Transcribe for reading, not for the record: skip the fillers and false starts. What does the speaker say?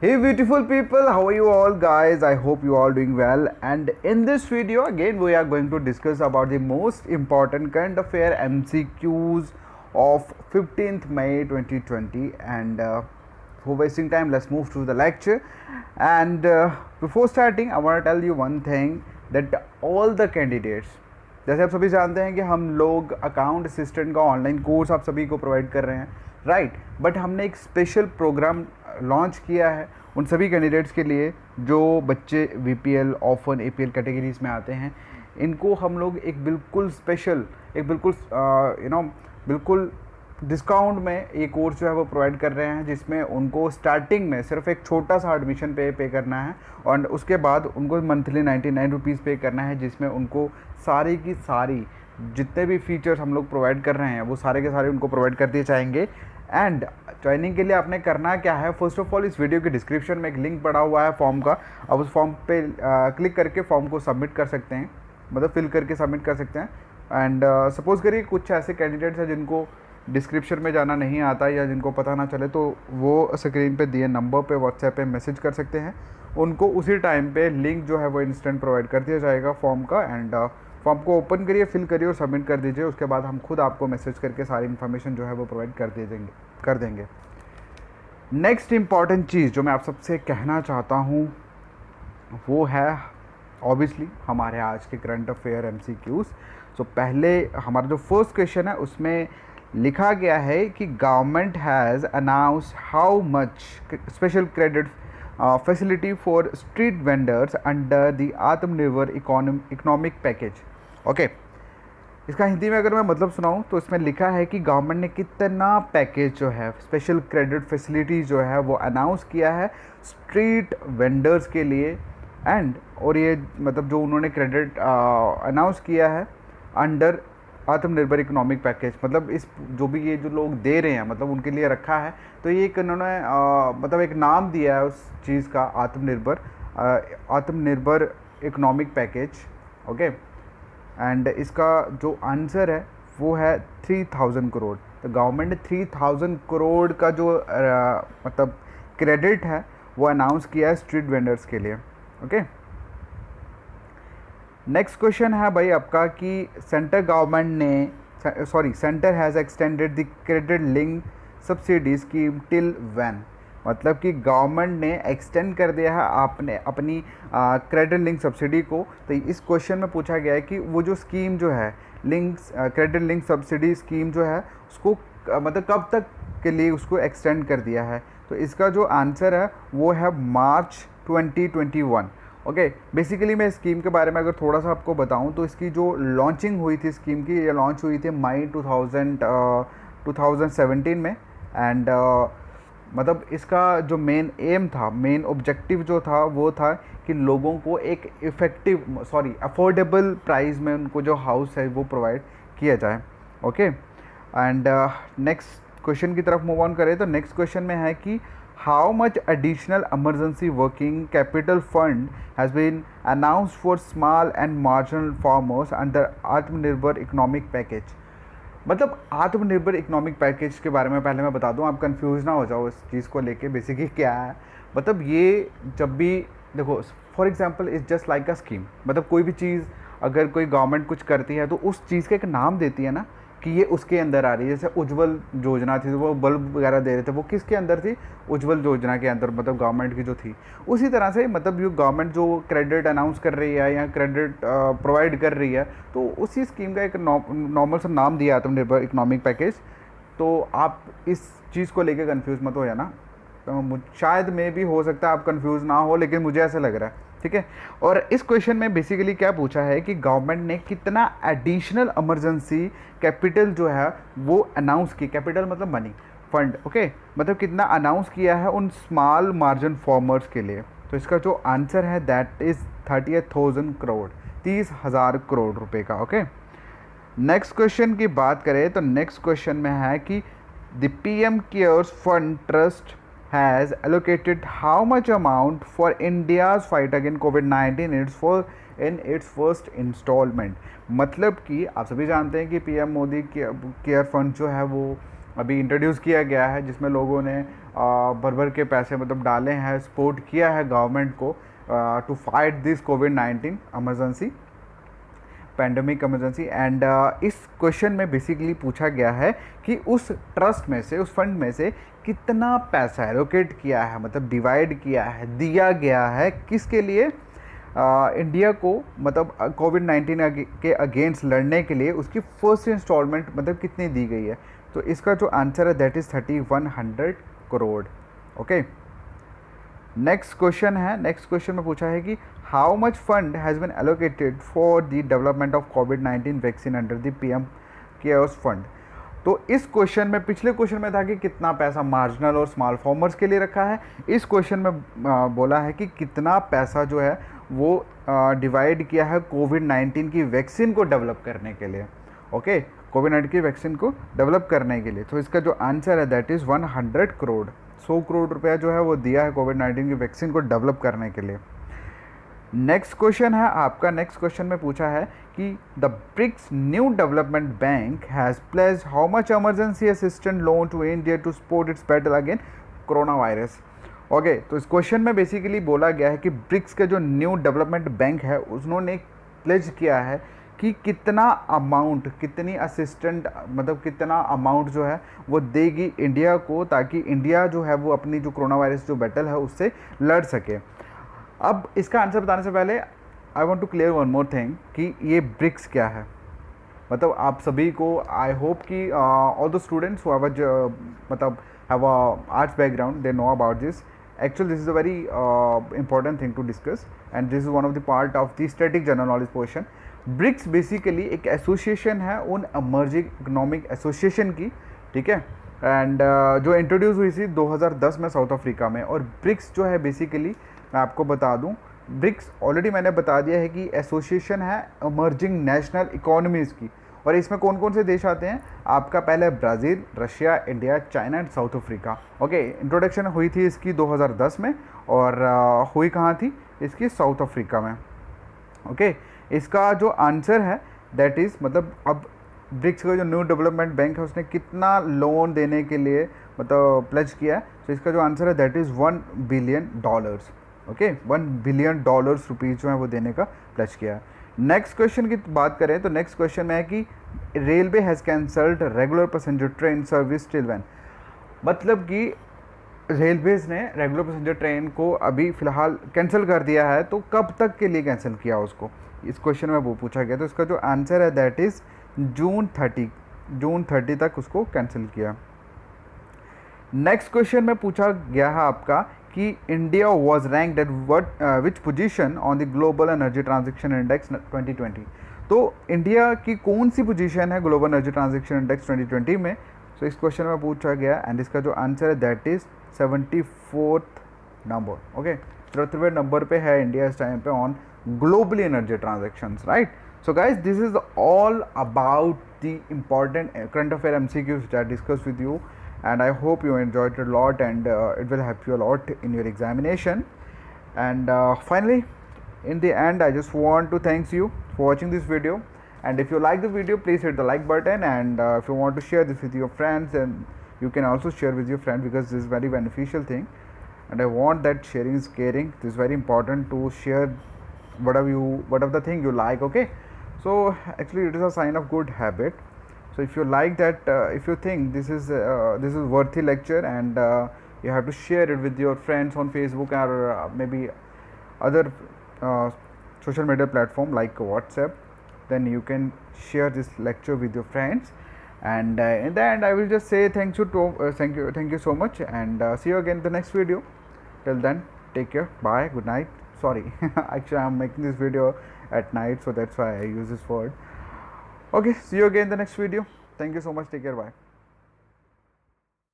Hey beautiful people, how are you all guys? I hope you all doing well, and in this video again we are going to discuss about the most important current affair MCQs of 15th May 2020 and for wasting time let's move to the lecture. And before starting I want to tell you one thing that all the candidates, जैसे आप सभी जानते हैं कि हम लोग account assistant का online course आप सभी को प्रोवाइड कर रहे हैं, राइट। बट हमने एक स्पेशल प्रोग्राम लॉन्च किया है उन सभी कैंडिडेट्स के लिए जो बच्चे वीपीएल ऑफन एपीएल कैटेगरीज में आते हैं। इनको हम लोग एक बिल्कुल स्पेशल, एक बिल्कुल बिल्कुल डिस्काउंट में ये कोर्स जो है वो प्रोवाइड कर रहे हैं, जिसमें उनको स्टार्टिंग में सिर्फ एक छोटा सा एडमिशन पे करना है और उसके बाद उनको मंथली 99 रुपीज़ पे करना है, जिसमें उनको सारी की सारी जितने भी फीचर्स हम लोग प्रोवाइड कर रहे हैं वो सारे के सारे उनको प्रोवाइड कर दिए जाएंगे। एंड ज्वाइनिंग के लिए आपने करना क्या है, फर्स्ट ऑफ ऑल इस वीडियो के डिस्क्रिप्शन में एक लिंक पड़ा हुआ है फॉर्म का, आप उस फॉर्म पे क्लिक करके फॉर्म को सबमिट कर सकते हैं, मतलब फिल करके सबमिट कर सकते हैं। एंड सपोज़ करिए कुछ ऐसे कैंडिडेट्स हैं जिनको डिस्क्रिप्शन में जाना नहीं आता या जिनको पता ना चले, तो वो स्क्रीन पे दिए नंबर पे व्हाट्सएप पे मैसेज कर सकते हैं, उनको उसी टाइम पे लिंक जो है वो इंस्टेंट प्रोवाइड कर दिया जाएगा फॉर्म का। एंड फॉर्म को ओपन करिए, फिल करिए और सबमिट कर दीजिए। उसके बाद हम खुद आपको मैसेज करके सारी इन्फॉर्मेशन जो है वो प्रोवाइड कर देंगे। नेक्स्ट इम्पॉर्टेंट चीज़ जो मैं आप सबसे कहना चाहता हूँ वो है ऑब्वियसली हमारे आज के करंट अफेयर MCQs। सो पहले हमारा जो फर्स्ट क्वेश्चन है उसमें लिखा गया है कि government has announced how much special credit facility for street vendors under the आत्मनिर्भर इकोनॉमिक पैकेज। ओके, इसका हिंदी में अगर मैं मतलब सुनाऊं तो इसमें लिखा है कि गवर्नमेंट ने कितना पैकेज जो है स्पेशल क्रेडिट फैसिलिटी जो है वो अनाउंस किया है स्ट्रीट वेंडर्स के लिए। एंड और ये मतलब जो उन्होंने क्रेडिट अनाउंस किया है अंडर आत्मनिर्भर इकोनॉमिक पैकेज, मतलब इस जो भी ये जो लोग दे रहे हैं मतलब उनके लिए रखा है, तो ये एक उन्होंने मतलब एक नाम दिया है उस चीज़ का, आत्मनिर्भर इकोनॉमिक पैकेज। ओके, एंड इसका जो आंसर है वो है 3000 करोड़। तो गवर्नमेंट ने 3000 करोड़ का जो मतलब क्रेडिट है वो अनाउंस किया है स्ट्रीट वेंडर्स के लिए। ओके, नेक्स्ट क्वेश्चन है भाई आपका कि centre has extended the credit link subsidy scheme till when. मतलब कि गवर्नमेंट ने एक्सटेंड कर दिया है आपने अपनी क्रेडिट लिंक सब्सिडी को। तो इस क्वेश्चन में पूछा गया है कि वो जो स्कीम जो है क्रेडिट लिंक सब्सिडी स्कीम जो है उसको मतलब कब तक के लिए उसको एक्सटेंड कर दिया है। तो इसका जो आंसर है वो है मार्च 2021। ओके, बेसिकली मैं स्कीम के बारे में अगर थोड़ा सा आपको बताऊं तो इसकी जो लॉन्चिंग हुई थी स्कीम की, ये लॉन्च हुई थी मई 2017 में। एंड मतलब इसका जो मेन एम था, मेन ऑब्जेक्टिव जो था वो था कि लोगों को एक अफोर्डेबल प्राइस में उनको जो हाउस है वो प्रोवाइड किया जाए। ओके, एंड नेक्स्ट क्वेश्चन की तरफ मूव ऑन करें तो नेक्स्ट क्वेश्चन में है कि how much additional emergency working capital fund has been announced for small and marginal farmers under Atmanirbhar economic package. मतलब आत्मनिर्भर इकोनॉमिक पैकेज के बारे में पहले मैं बता दूं, आप कंफ्यूज ना हो जाओ इस चीज़ को लेके। बेसिकली क्या है, मतलब ये जब भी देखो for example is just like a scheme, मतलब कोई भी चीज़ अगर कोई गवर्नमेंट कुछ करती है तो उस चीज़ का एक नाम देती है ना कि ये उसके अंदर आ रही है। जैसे उज्ज्वल योजना थी, वो बल्ब वगैरह दे रहे थे, वो किसके अंदर थी, उज्ज्वल योजना के अंदर, मतलब गवर्नमेंट की जो थी। उसी तरह से मतलब ये गवर्नमेंट जो क्रेडिट अनाउंस कर रही है या क्रेडिट प्रोवाइड कर रही है तो उसी स्कीम का एक नॉर्मल सा नाम दिया आत्मनिर्भर इकोनॉमिक पैकेज। तो आप इस चीज़ को लेके कंफ्यूज मत हो जाना, तो शायद में भी हो सकता है आप कंफ्यूज ना हो, लेकिन मुझे ऐसा लग रहा है, ठीक है। और इस क्वेश्चन में बेसिकली क्या पूछा है कि गवर्नमेंट ने कितना एडिशनल इमरजेंसी कैपिटल जो है वो अनाउंस की, कैपिटल मतलब मनी फंड, ओके, मतलब कितना अनाउंस किया है उन स्मॉल मार्जिन फार्मर्स के लिए। तो इसका जो आंसर है दैट इज़ 30,000 करोड़, 30,000 करोड़ रुपए का। ओके, नेक्स्ट क्वेश्चन की बात करें तो नेक्स्ट क्वेश्चन में है कि the PM cares fund trust has allocated how much amount for India's fight against COVID-19 in its first installment। मतलब कि आप सभी जानते हैं कि PM मोदी केयर फंड जो है वो अभी इंट्रोड्यूस किया गया है, जिसमें लोगों ने भर भर के पैसे मतलब डाले हैं, सपोर्ट किया है गवर्नमेंट को टू फाइट दिस कोविड-19 इमरजेंसी, पैंडमिक इमरजेंसी। एंड इस क्वेश्चन में बेसिकली पूछा गया है कि उस ट्रस्ट में से, उस फंड में से कितना पैसा एलोकेट किया है, मतलब डिवाइड किया है, दिया गया है किसके लिए, इंडिया को, मतलब कोविड-19 के अगेंस्ट लड़ने के लिए उसकी फर्स्ट इंस्टॉलमेंट मतलब कितनी दी गई है। तो इसका जो आंसर है that is 3100 crore. Okay, next question है, नेक्स्ट क्वेश्चन में पूछा है कि how much fund has been allocated for the development of कोविड-19 vaccine under the PM cares fund. तो इस क्वेश्चन में, पिछले क्वेश्चन में था कि कितना पैसा मार्जिनल और स्मॉल फार्मर्स के लिए रखा है, इस क्वेश्चन में बोला है कि कितना पैसा जो है वो डिवाइड किया है कोविड-19 की वैक्सीन को डेवलप करने के लिए। ओके, कोविड-19 की वैक्सीन को डेवलप करने के लिए। तो इसका जो आंसर है दैट इज़ 100 करोड़, 100 करोड़ रुपया जो है वो दिया है कोविड-19 की वैक्सीन को डेवलप करने के लिए। नेक्स्ट क्वेश्चन है आपका, नेक्स्ट क्वेश्चन में पूछा है कि the BRICS new development bank has placed how much emergency assistant loan to India to support its battle again coronavirus. Okay, तो इस क्वेश्चन में बेसिकली बोला गया है कि ब्रिक्स के जो न्यू डेवलपमेंट बैंक है उन्होंने प्लेज किया है कि कितना अमाउंट, कितनी असिस्टेंट, मतलब कितना अमाउंट जो है वो देगी इंडिया को, ताकि इंडिया जो है वो अपनी जो कोरोना वायरस जो बैटल है उससे लड़ सके। अब इसका आंसर बताने से पहले I want to clear one more thing कि ये ब्रिक्स क्या है। मतलब आप सभी को, आई होप कि all the students who have मतलब have a arts background, they know about this. Actually, this is a very important thing to discuss, and this is one of the part of the static general knowledge portion. BRICS basically एक association है उन emerging economic association की, ठीक है, and जो introduce हुई थी 2010 में साउथ अफ्रीका में। और ब्रिक्स जो है बेसिकली मैं आपको बता दूं, ब्रिक्स ऑलरेडी मैंने बता दिया है कि एसोसिएशन है इमर्जिंग नेशनल इकोनॉमीज़ की। और इसमें कौन कौन से देश आते हैं आपका, पहले Brazil, Russia, India, China and south Africa. Okay, introduction हुई थी इसकी 2010 में, और हुई कहाँ थी इसकी, साउथ अफ्रीका में। ओके, इसका जो आंसर है दैट इज़, मतलब अब ब्रिक्स का जो न्यू डेवलपमेंट बैंक है उसने कितना लोन देने के लिए मतलब प्लेज किया है। तो इसका जो आंसर है that is $1 billion. Okay, $1 billion rupees जो है वो देने का प्लेज किया है। नेक्स्ट क्वेश्चन की बात करें तो नेक्स्ट क्वेश्चन में है कि railway has cancelled regular passenger train service till when. मतलब कि रेलवेज़ ने रेगुलर पैसेंजर ट्रेन को अभी फ़िलहाल कैंसिल कर दिया है, तो कब तक के लिए कैंसिल किया उसको, इस क्वेश्चन में वो पूछा गया। तो इसका जो आंसर है दैट इज़ जून 30 तक उसको कैंसिल किया। नेक्स्ट क्वेश्चन में पूछा गया है आपका कि India was ranked eight which position on the global energy transaction index 2020। तो इंडिया की कौन सी पोजीशन है ग्लोबल एनर्जी ट्रांजैक्शन इंडेक्स 2020 में। तो इस क्वेश्चन में पूछा गया एंड इसका जो आंसर है दैट इज़ 74th नंबर। ओके, 74वें नंबर पे है इंडिया इस टाइम पे on globally energy transactions, right. So guys, this is all about the important current affair MCQs which I discussed with you, and I hope you enjoyed it a lot, and it will help you a lot in your examination. And finally, in the end, I just want to thank you for watching this video, and if you like the video, please hit the like button, and if you want to share this with your friends, then you can also share with your friends, because this is very beneficial thing, and I want that sharing is caring. This is very important to share whatever the thing you like. Okay, so actually it is a sign of good habit. So if you like that, if you think this is worthy lecture, and you have to share it with your friends on Facebook or maybe other social media platform like WhatsApp, then you can share this lecture with your friends. And in the end, I will just say thank you so much, and see you again in the next video. Till then, take care, bye, good night. Sorry, actually I am making this video at night, so that's why I use this word. Okay, see you again in the next video. Thank you so much, take care, bye.